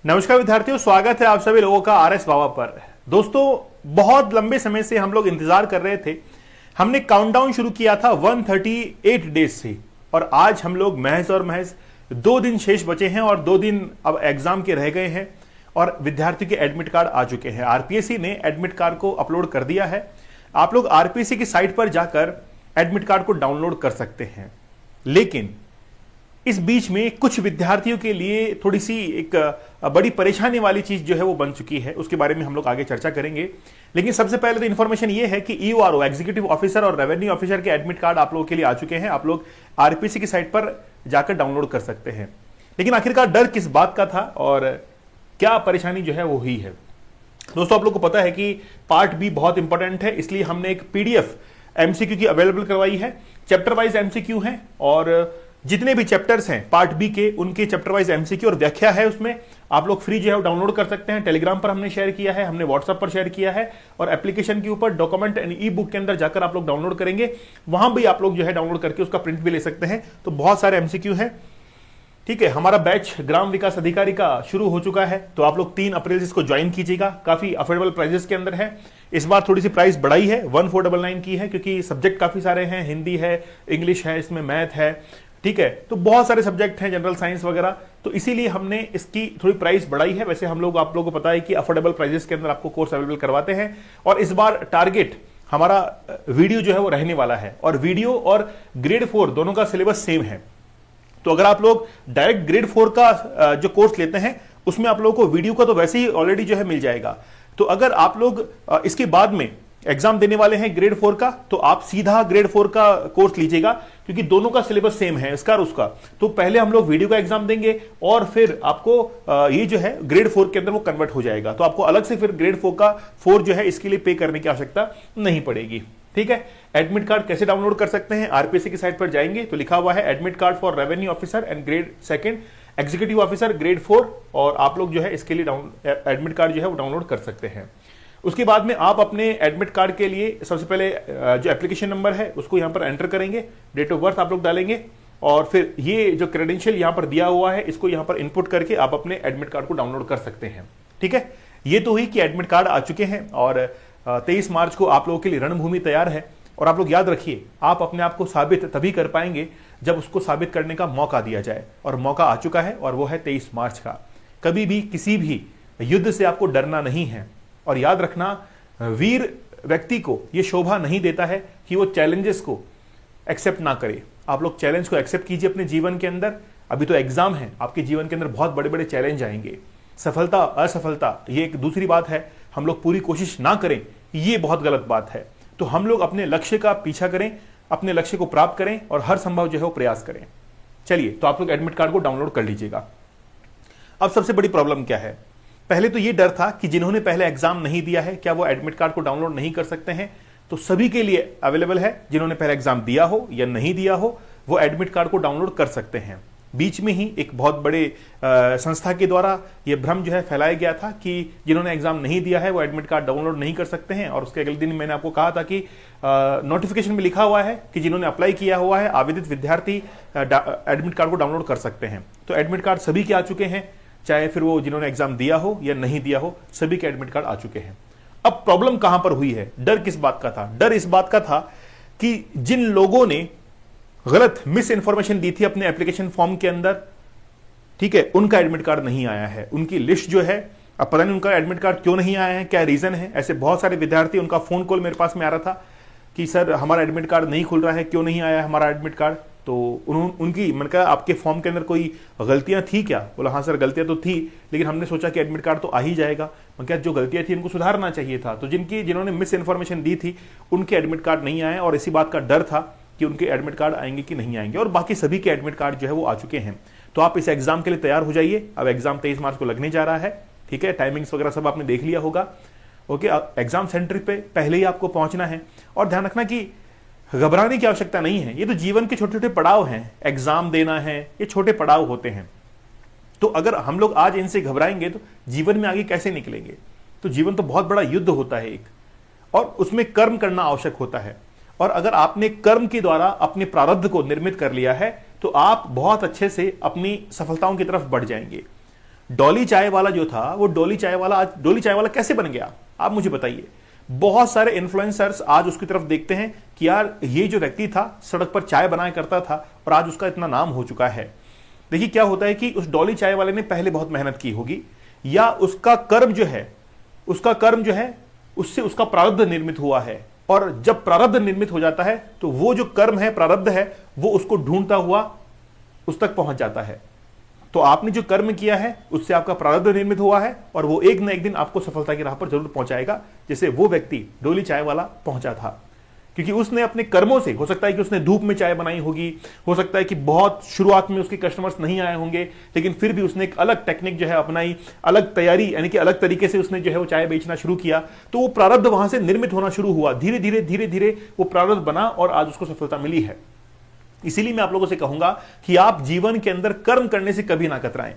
नमस्कार विद्यार्थियों, स्वागत है आप सभी लोगों का आर एस बाबा पर। दोस्तों, बहुत लंबे समय से हम लोग इंतजार कर रहे थे। हमने काउंटडाउन शुरू किया था 138 डेज से, और आज हम लोग महज और महज 2 दिन शेष बचे हैं और 2 दिन अब एग्जाम के रह गए हैं और विद्यार्थियों के एडमिट कार्ड आ चुके हैं। आरपीएससी ने एडमिट कार्ड को अपलोड कर दिया है। आप लोग आरपीएससी की साइट पर जाकर एडमिट कार्ड को डाउनलोड कर सकते हैं, लेकिन इस बीच में कुछ विद्यार्थियों के लिए थोड़ी सी एक बड़ी परेशानी वाली चीज जो है वो बन चुकी है। उसके बारे में हम लोग आगे चर्चा करेंगे। लेकिन सबसे पहले तो इंफॉर्मेशन ये है कि ईओआरओ एग्जीक्यूटिव ऑफिसर और रेवेन्यू ऑफिसर के एडमिट कार्ड आप लोगों के लिए आ चुके हैं। आप लोग आरपीसी की साइट पर जाकर डाउनलोड कर सकते हैं। लेकिन आखिरकार डर किस बात का था और क्या परेशानी जो है वो हुई है? दोस्तों, आप लोग को पता है कि पार्ट बी बहुत इंपॉर्टेंट है, इसलिए हमने एक पीडीएफ एमसीक्यू की अवेलेबल करवाई है। चैप्टर वाइज एमसीक्यू है और जितने भी चैप्टर्स हैं पार्ट बी के, उनके चैप्टर वाइज एमसीक्यू और व्याख्या है। उसमें आप लोग फ्री जो है डाउनलोड कर सकते हैं। टेलीग्राम पर हमने शेयर किया है, हमने व्हाट्सएप पर शेयर किया है, और एप्लीकेशन के ऊपर डॉक्यूमेंट एंड ई बुक के अंदर जाकर आप लोग डाउनलोड करेंगे। वहां भी आप लोग जो है डाउनलोड करके उसका प्रिंट भी ले सकते हैं। तो बहुत सारे एमसीक्यू हैं। ठीक है, हमारा बैच ग्राम विकास अधिकारी का शुरू हो चुका है, तो आप लोग 3 अप्रैल से इसको ज्वाइन कीजिएगा। काफी अफोर्डेबल प्राइजेस के अंदर है। इस बार थोड़ी सी प्राइस बढ़ाई है, 1499 की है, क्योंकि सब्जेक्ट काफी सारे हैं। हिंदी है, इंग्लिश है, इसमें मैथ है। ठीक है, तो बहुत सारे सब्जेक्ट हैं, जनरल साइंस वगैरह, तो इसीलिए हमने इसकी थोड़ी प्राइस बढ़ाई है। वैसे हम लोग, आप लोगों को पता है कि अफोर्डेबल प्राइजेस के अंदर आपको कोर्स अवेलेबल करवाते हैं। और इस बार टारगेट हमारा वीडियो जो है वो रहने वाला है, और वीडियो और ग्रेड 4 दोनों का सिलेबस सेम है। तो अगर आप लोग डायरेक्ट ग्रेड 4 का जो कोर्स लेते हैं, उसमें आप लोगों को वीडियो का तो वैसे ही ऑलरेडी जो है मिल जाएगा। तो अगर आप लोग इसके बाद में एग्जाम देने वाले हैं ग्रेड 4 का, तो आप सीधा ग्रेड 4 का कोर्स लीजिएगा, क्योंकि दोनों का सिलेबस सेम है, इसका और उसका। तो पहले हम लोग वीडियो का एग्जाम देंगे और फिर आपको ये जो है ग्रेड 4 के अंदर वो कन्वर्ट हो जाएगा। तो आपको अलग से फिर ग्रेड 4 जो है इसके लिए पे करने की आवश्यकता नहीं पड़ेगी। ठीक है, एडमिट कार्ड कैसे डाउनलोड कर सकते हैं? आरपीएससी की साइट पर जाएंगे तो लिखा हुआ है admit card for revenue officer and grade 2 executive officer grade 4, और आप लोग जो है इसके लिए एडमिट कार्ड जो है वो डाउनलोड कर सकते हैं। उसके बाद में आप अपने एडमिट कार्ड के लिए सबसे पहले जो एप्लीकेशन नंबर है उसको यहां पर एंटर करेंगे, डेट ऑफ बर्थ आप लोग डालेंगे, और फिर ये जो क्रेडेंशियल यहां पर दिया हुआ है इसको यहां पर इनपुट करके आप अपने एडमिट कार्ड को डाउनलोड कर सकते हैं। ठीक है, ये तो हुई कि एडमिट कार्ड आ चुके हैं, और 23 मार्च को आप लोगों के लिए रणभूमि तैयार है। और आप लोग याद रखिए, आप अपने आप को साबित तभी कर पाएंगे जब उसको साबित करने का मौका दिया जाए, और मौका आ चुका है, और वो है 23 मार्च का। कभी भी किसी भी युद्ध से आपको डरना नहीं है। और याद रखना, वीर व्यक्ति को यह शोभा नहीं देता है कि वो चैलेंजेस को एक्सेप्ट ना करे। आप लोग चैलेंज को एक्सेप्ट कीजिए अपने जीवन के अंदर। अभी तो एग्जाम है, आपके जीवन के अंदर बहुत बड़े बड़े चैलेंज आएंगे। सफलता असफलता ये एक दूसरी बात है। हम लोग पूरी कोशिश ना करें, ये बहुत गलत बात है। तो हम लोग अपने लक्ष्य का पीछा करें, अपने लक्ष्य को प्राप्त करें, और हर संभव जो है वो प्रयास करें। चलिए, तो आप लोग एडमिट कार्ड को डाउनलोड कर लीजिएगा। अब सबसे बड़ी प्रॉब्लम क्या है? पहले तो ये डर था कि जिन्होंने पहले एग्जाम नहीं दिया है, क्या वो एडमिट कार्ड को डाउनलोड नहीं कर सकते हैं? तो सभी के लिए अवेलेबल है। जिन्होंने पहले एग्जाम दिया हो या नहीं दिया हो, वो एडमिट कार्ड को डाउनलोड कर सकते हैं। बीच में ही एक बहुत बड़े संस्था के द्वारा ये भ्रम जो है फैलाया गया था कि जिन्होंने एग्जाम नहीं दिया है वो एडमिट कार्ड डाउनलोड नहीं कर सकते हैं। और उसके अगले दिन मैंने आपको कहा था कि नोटिफिकेशन में लिखा हुआ है कि जिन्होंने अप्लाई किया हुआ है आवेदित विद्यार्थी एडमिट कार्ड को डाउनलोड कर सकते हैं। तो एडमिट कार्ड सभी के आ चुके हैं, चाहे फिर वो जिन्होंने एग्जाम दिया हो या नहीं दिया हो, सभी के एडमिट कार्ड आ चुके हैं। अब प्रॉब्लम कहां पर हुई है? डर किस बात का था? डर इस बात का था कि जिन लोगों ने गलत मिस इंफॉर्मेशन दी थी अपने एप्लीकेशन फॉर्म के अंदर, ठीक है, उनका एडमिट कार्ड नहीं आया है। उनकी लिस्ट जो है, अब पता नहीं उनका एडमिट कार्ड क्यों नहीं आया है, क्या रीजन है। ऐसे बहुत सारे विद्यार्थी, उनका फोन कॉल मेरे पास में आ रहा था कि सर हमारा एडमिट कार्ड नहीं खुल रहा है, क्यों नहीं आया हमारा एडमिट कार्ड। तो उनकी मैंने कहा आपके फॉर्म के अंदर कोई गलतियां थी क्या? बोला हाँ सर गलतियां तो थी, लेकिन हमने सोचा कि एडमिट कार्ड तो आ ही जाएगा। मैं क्या, जो गलतियां थी उनको सुधारना चाहिए था। तो जिन्होंने मिस इन्फॉर्मेशन दी थी उनके एडमिट कार्ड नहीं आए, और इसी बात का डर था कि उनके एडमिट कार्ड आएंगे कि नहीं आएंगे। और बाकी सभी के एडमिट कार्ड जो है वो आ चुके हैं। तो आप इस एग्जाम के लिए तैयार हो जाइए। अब एग्जाम 23 मार्च को लगने जा रहा है। ठीक है, टाइमिंग्स वगैरह सब आपने देख लिया होगा। ओके, एग्जाम सेंटर पे पहले ही आपको पहुंचना है। और ध्यान रखना कि घबराने की आवश्यकता नहीं है। ये तो जीवन के छोटे छोटे पड़ाव हैं। एग्जाम देना है, ये छोटे पड़ाव होते हैं। तो अगर हम लोग आज इनसे घबराएंगे तो जीवन में आगे कैसे निकलेंगे? तो जीवन तो बहुत बड़ा युद्ध होता है एक, और उसमें कर्म करना आवश्यक होता है। और अगर आपने कर्म के द्वारा अपने प्रारब्ध को निर्मित कर लिया है तो आप बहुत अच्छे से अपनी सफलताओं की तरफ बढ़ जाएंगे। डॉली चाय वाला जो था वो डॉली चाय वाला आज डॉली चाय वाला कैसे बन गया, आप मुझे बताइए। बहुत सारे इन्फ्लुएंसर्स आज उसकी तरफ देखते हैं कि यार ये जो व्यक्ति था सड़क पर चाय बनाया करता था और आज उसका इतना नाम हो चुका है। देखिए क्या होता है कि उस डॉली चाय वाले ने पहले बहुत मेहनत की होगी, या उसका कर्म जो है उससे उसका प्रारब्ध निर्मित हुआ है, और जब प्रारब्ध निर्मित हो जाता है तो वो जो कर्म है, प्रारब्ध है, वो उसको ढूंढता हुआ उस तक पहुंच जाता है। तो आपने जो कर्म किया है उससे आपका प्रारब्ध निर्मित हुआ है और वो एक न एक दिन आपको सफलता की राह पर जरूर पहुंचाएगा, जैसे वो व्यक्ति डोली चाय वाला पहुंचा था। क्योंकि उसने अपने कर्मों से, हो सकता है कि उसने धूप में चाय बनाई होगी, हो सकता है कि बहुत शुरुआत में उसके कस्टमर्स नहीं आए होंगे, लेकिन फिर भी उसने एक अलग टेक्निक जो है अपनाई, अलग तैयारी, यानी कि अलग तरीके से उसने जो है वो चाय बेचना शुरू किया। तो वो प्रारब्ध वहां से निर्मित होना शुरू हुआ, धीरे धीरे वो प्रारब्ध बना और आज उसको सफलता मिली है। इसीलिए मैं आप लोगों से कहूंगा कि आप जीवन के अंदर कर्म करने से कभी ना कतराएं।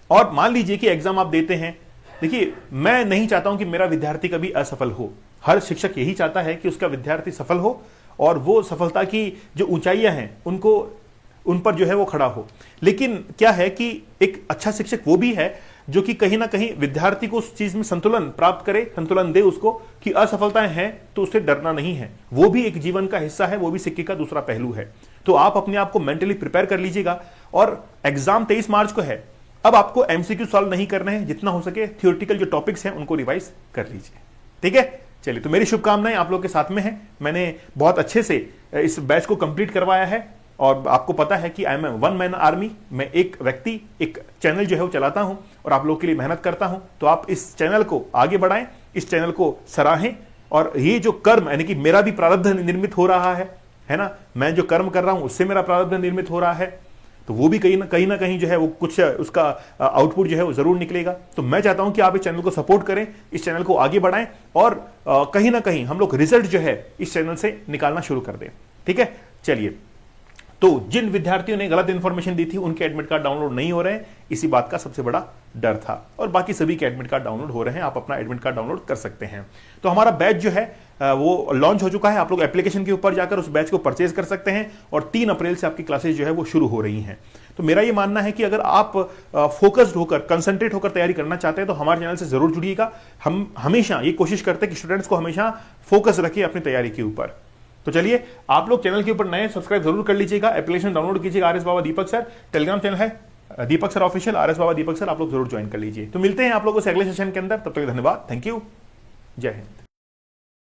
और मान लीजिए कि एग्जाम आप देते हैं, देखिए मैं नहीं चाहता हूं कि मेरा विद्यार्थी कभी असफल हो, हर शिक्षक यही चाहता है कि उसका विद्यार्थी सफल हो और वो सफलता की जो ऊंचाइयां हैं उन पर जो है वो खड़ा हो। लेकिन क्या है कि एक अच्छा शिक्षक वो भी है जो कि कहीं ना कहीं विद्यार्थी को उस चीज में संतुलन प्राप्त करे, संतुलन दे उसको कि असफलताएं हैं तो उससे डरना नहीं है, वो भी एक जीवन का हिस्सा है, वो भी सिक्के का दूसरा पहलू है। तो आप अपने आप को मेंटली प्रिपेयर कर लीजिएगा। और एग्जाम 23 मार्च को है, अब आपको एमसीक्यू सॉल्व नहीं करने हैं, जितना हो सके थियोरेटिकल जो टॉपिक्स हैं उनको रिवाइज कर लीजिए, ठीक है। चलिए, तो मेरी शुभकामनाएं आप लोग के साथ में है। मैंने बहुत अच्छे से इस बैच को कंप्लीट करवाया है और आपको पता है कि I am one man army, मैं एक व्यक्ति, एक चैनल जो है वो चलाता हूं और आप लोग के लिए मेहनत करता हूं। तो आप इस चैनल को आगे बढ़ाएं, इस चैनल को सराहें, और ये जो कर्म, यानी कि मेरा भी प्रारब्ध निर्मित हो रहा है ना, मैं जो कर्म कर रहा हूं उससे मेरा प्रारब्ध निर्मित हो रहा है, तो वो भी कहीं ना कहीं जो है वो कुछ उसका आउटपुट जो है वो जरूर निकलेगा। तो मैं चाहता हूं कि आप इस चैनल को सपोर्ट करें, इस चैनल को आगे बढ़ाएं और कहीं ना कहीं हम लोग रिजल्ट जो है इस चैनल से निकालना शुरू कर दें, ठीक है। चलिए, तो जिन विद्यार्थियों ने गलत इंफॉर्मेशन दी थी उनके एडमिट कार्ड डाउनलोड नहीं हो रहे हैं, इसी बात का सबसे बड़ा डर था, और बाकी सभी के एडमिट कार्ड डाउनलोड हो रहे हैं, आप अपना एडमिट कार्ड डाउनलोड कर सकते हैं। तो हमारा बैच जो है वो लॉन्च हो चुका है, आप लोग एप्लीकेशन के ऊपर जाकर उस बैच को परचेज कर सकते हैं और 3 अप्रैल से आपकी क्लासेज जो है वो शुरू हो रही हैं। तो मेरा ये मानना है कि अगर आप फोकस्ड होकर, कंसंट्रेट होकर तैयारी करना चाहते हैं तो हमारे चैनल से जरूर जुड़िएगा। हम हमेशा ये कोशिश करते हैं कि स्टूडेंट्स को हमेशा फोकस रखें अपनी तैयारी के ऊपर। तो चलिए, आप लोग चैनल के ऊपर नए, सब्सक्राइब जरूर कर लीजिएगा, एप्लीकेशन डाउनलोड कीजिएगा, आरएस बाबा दीपक सर, टेलीग्राम चैनल है दीपक सर ऑफिशियल, आरएस बाबा दीपक सर, आप लोग जरूर ज्वाइन कर लीजिए। तो मिलते हैं आप लोगों से अगले सेशन के अंदर, तब तक धन्यवाद, थैंक यू, जय हिंद।